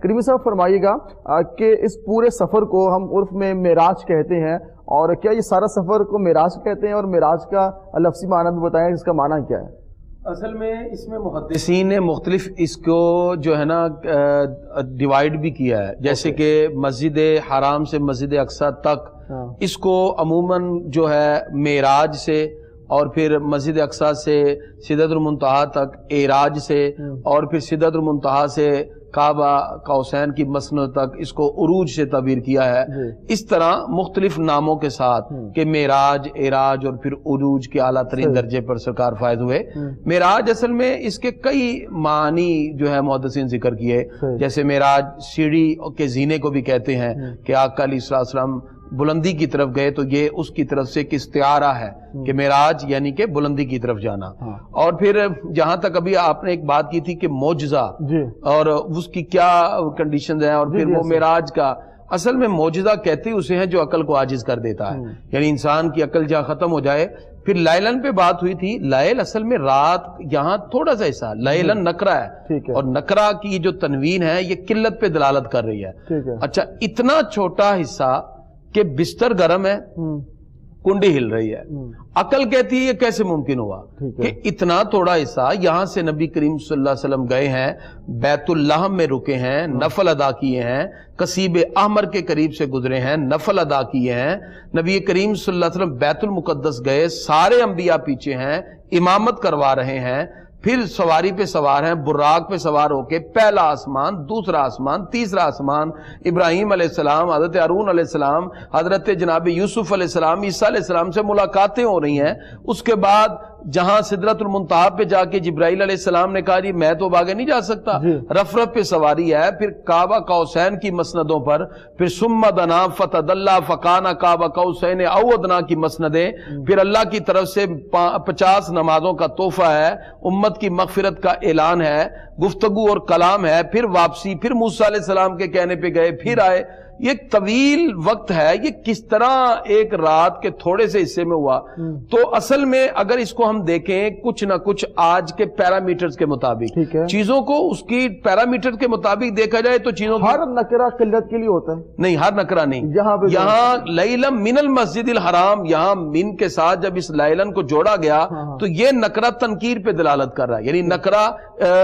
کریمی صاحب فرمائیے گا کہ اس پورے سفر کو ہم عرف میں معراج کہتے ہیں، اور کیا یہ سارا سفر کو معراج کہتے ہیں؟ اور معراج کا لفظی معنی بھی بتائیں، اس کا معنی کیا ہے؟ اصل میں اس میں محدثین نے مختلف اس کو جو ہے نا ڈیوائیڈ بھی کیا ہے، جیسے کہ مسجد حرام سے مسجد اقصی تک اس کو عموماً جو ہے معراج سے، اور پھر مسجد اقصی سے سدرۃ المنتہا تک اعراج سے، اور پھر سدرۃ المنتہا سے کعبہ قوسین کی مسند تک اس کو عروج سے تعبیر کیا ہے۔ اس طرح مختلف ناموں کے ساتھ کہ معراج، اعراج اور پھر عروج کے اعلیٰ ترین درجے پر سرکار فائز ہوئے۔ معراج اصل میں اس کے کئی معنی جو ہے محدثین ذکر کیے، جیسے معراج سیڑھی کے زینے کو بھی کہتے ہیں کہ آقا علیہ السلام بلندی کی طرف گئے، تو یہ اس کی طرف سے ایک استعارہ ہے کہ معراج یعنی کہ بلندی کی طرف جانا۔ اور پھر جہاں تک ابھی آپ نے ایک بات کی تھی کہ معجزہ اور اس کی کیا کنڈیشنز ہیں، اور پھر وہ معراج کا اصل میں معجزہ کہتے اسے ہیں جو عقل کو عاجز کر دیتا ہے، یعنی انسان کی عقل جہاں ختم ہو جائے۔ پھر لیلن پہ بات ہوئی تھی، لیل اصل میں رات، یہاں تھوڑا سا حصہ لیلن نکرہ ہے، اور نکرہ کی جو تنوین ہے یہ قلت پہ دلالت کر رہی ہے۔ اچھا، اتنا چھوٹا حصہ کہ بستر گرم ہے، کنڈی ہل رہی ہے، عقل کہتی ہے یہ کیسے ممکن ہوا کہ اتنا تھوڑا حصہ؟ یہاں سے نبی کریم صلی اللہ علیہ وسلم گئے ہیں، بیت اللحم میں رکے ہیں، نفل ادا کیے ہیں، قصیب احمر کے قریب سے گزرے ہیں، نفل ادا کیے ہیں، نبی کریم صلی اللہ علیہ وسلم بیت المقدس گئے، سارے انبیاء پیچھے ہیں، امامت کروا رہے ہیں، پھر سواری پہ سوار ہیں، براق پہ سوار ہو کے پہلا آسمان، دوسرا آسمان، تیسرا آسمان، ابراہیم علیہ السلام، حضرت ہارون علیہ السلام، حضرت جناب یوسف علیہ السلام، عیسیٰ علیہ السلام سے ملاقاتیں ہو رہی ہیں۔ اس کے بعد جہاں سدرۃ المنتہا پہ جا کے جبرائیل علیہ السلام نے کہا جی میں تو آگے نہیں جا سکتا، رف رف پہ سواری ہے، پھر کعبہ قوسین کی مسندوں پر، پھر ثم دنا فتدلی فکان کعبہ قوسین او ادنی کی مسندیں، پھر اللہ کی طرف سے 50 نمازوں کا تحفہ ہے، امت کی مغفرت کا اعلان ہے، گفتگو اور کلام ہے، پھر واپسی، پھر موسیٰ علیہ السلام کے کہنے پہ گئے، پھر آئے۔ یہ ایک طویل وقت ہے، یہ کس طرح ایک رات کے تھوڑے سے حصے میں ہوا؟ تو اصل میں اگر اس کو ہم دیکھیں کچھ نہ کچھ آج کے پیرامیٹرز کے مطابق چیزوں کو اس کی پیرامیٹر کے مطابق دیکھا جائے تو چیزوں ہر نکرہ قلت کے لیے ہوتا ہے، نہیں، ہر نکرہ نہیں۔ یہاں لیلم من المسجد الحرام، یہاں من کے ساتھ جب اس لیلن کو جوڑا گیا تو یہ نکرہ تنکیر پہ دلالت کر رہا ہے، یعنی نکرہ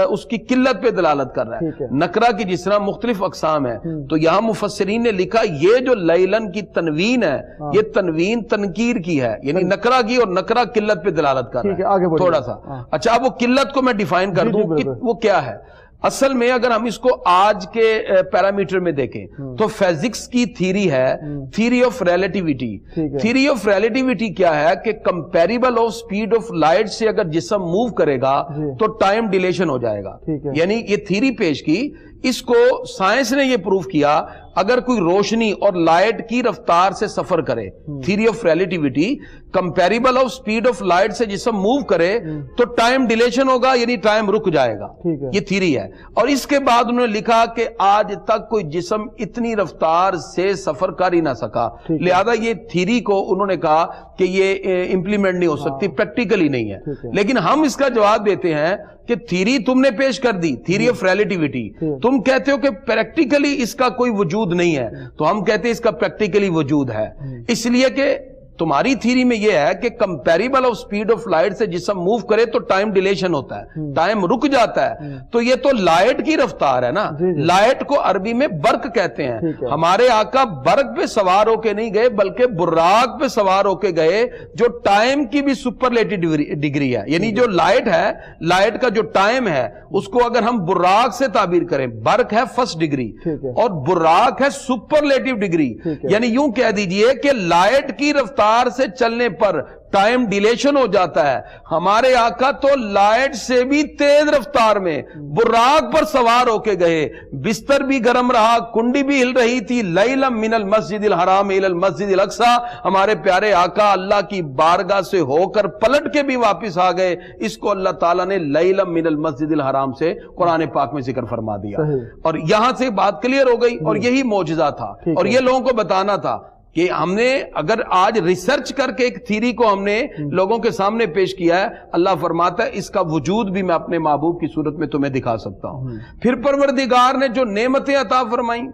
اس کی قلت پہ دلالت کر رہا ہے۔ نکرہ کی جس طرح مختلف اقسام ہیں، تو یہاں مفسرین نے لکھا یہ جو لیلن کی تنوین ہے یہ تنوین تنکیر کی ہے، یعنی نکرہ کی، اور نکرہ قلت پہ دلالت کر رہا ہے تھوڑا سا۔ اچھا، اب وہ قلت کو میں ڈیفائن کر دوں کہ وہ کیا ہے۔ اصل میں اگر ہم اس کو آج کے پیرامیٹر میں دیکھیں تو فزکس کی تھیری ہے، theory of relativity. Theory of relativity کیا ہے کہ comparable of speed of light سے اگر جسم موو کرے گا تو ٹائم ڈیلیشن ہو جائے گا، یعنی یہ تھیری پیش کی۔ اس کو سائنس نے یہ پروف کیا، اگر کوئی روشنی اور لائٹ کی رفتار سے سفر کرے، theory of relativity, comparable of speed of light سے جسم موو کرے تو ٹائم ڈیلیشن ہوگا، یعنی ٹائم رک جائے گا، یہ تھیری ہے۔ اور اس کے بعد انہوں نے لکھا کہ آج تک کوئی جسم اتنی رفتار سے سفر کر ہی نہ سکا، لہذا یہ تھیری کو انہوں نے کہا کہ یہ امپلیمنٹ نہیں ہو سکتی، پریکٹیکلی نہیں ہے۔ لیکن ہم اس کا جواب دیتے ہیں کہ تھیری تم نے پیش کر دی، تھیری آف ریلیٹیوٹی، تم کہتے ہو کہ پریکٹیکلی اس کا کوئی وجود نہیں ہے، تو ہم کہتے ہیں اس کا پریکٹیکلی وجود ہے، اس لیے کہ تمہاری تھیری میں یہ ہے کہ comparable of speed of light سے جسم موو کرے تو ٹائم ڈیلیشن ہوتا ہے، ٹائم رک جاتا ہے، تو یہ تو لائٹ کی رفتار ہے نا، لائٹ کو عربی میں برق کہتے ہیں۔ ہمارے آقا برق پہ سوار ہو کے نہیں گئے بلکہ براق پہ سوار ہو کے گئے، جو ٹائم کی بھی سپرلیٹو ڈگری ہے، یعنی جو لائٹ ہے، لائٹ کا جو ٹائم ہے اس کو اگر ہم براق سے تعبیر کریں، برق ہے فرسٹ ڈگری اور براق ہے سپرلیٹو ڈگری، یعنی یوں کہہ دیجئے کہ لائٹ کی رفتار سے چلنے پر ٹائم ڈیلیشن ہو جاتا ہے۔ ہمارے آقا تو لائٹ سے بھی تیز رفتار میں براق پر سوار ہو کے گئے، بستر بھی گرم رہا، کنڈی بھی ہل رہی تھی، لیلم من المسجد الحرام الى المسجد الاقصی، ہمارے پیارے آقا اللہ کی بارگاہ سے ہو کر پلٹ کے بھی واپس آ گئے۔ اس کو اللہ تعالیٰ نے لیلم من المسجد الحرام سے قرآن پاک میں ذکر فرما دیا، اور یہاں سے بات کلیئر ہو گئی، اور یہی معجزہ تھا، اور یہ لوگوں کو بتانا تھا۔ کہ ہم نے اگر آج ریسرچ کر کے ایک تھیری کو ہم نے لوگوں کے سامنے پیش کیا ہے، اللہ فرماتا ہے اس کا وجود بھی میں اپنے محبوب کی صورت میں تمہیں دکھا سکتا ہوں۔ پھر پروردگار نے جو نعمتیں عطا فرمائیں،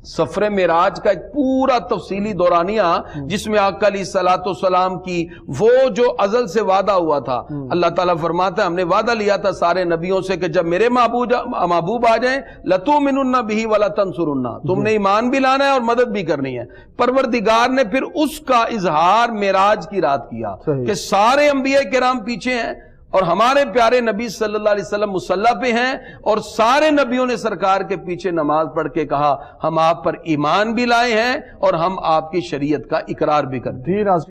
سفر معراج کا ایک پورا تفصیلی دورانیہ جس میں آقا علیہ الصلوۃ والسلام کی وہ جو ازل سے وعدہ ہوا تھا، اللہ تعالیٰ فرماتا ہے ہم نے وعدہ لیا تھا سارے نبیوں سے کہ جب میرے محبوب آ جائیں لَتُؤْمِنُنَّ بِهِ وَلَتَنْصُرُنَّ، تم نے ایمان بھی لانا ہے اور مدد بھی کرنی ہے۔ پروردگار نے پھر اس کا اظہار معراج کی رات کیا کہ سارے انبیاء کرام پیچھے ہیں اور ہمارے پیارے نبی صلی اللہ علیہ وسلم مصلی پہ ہیں، اور سارے نبیوں نے سرکار کے پیچھے نماز پڑھ کے کہا ہم آپ پر ایمان بھی لائے ہیں اور ہم آپ کی شریعت کا اقرار بھی کرتے ہیں۔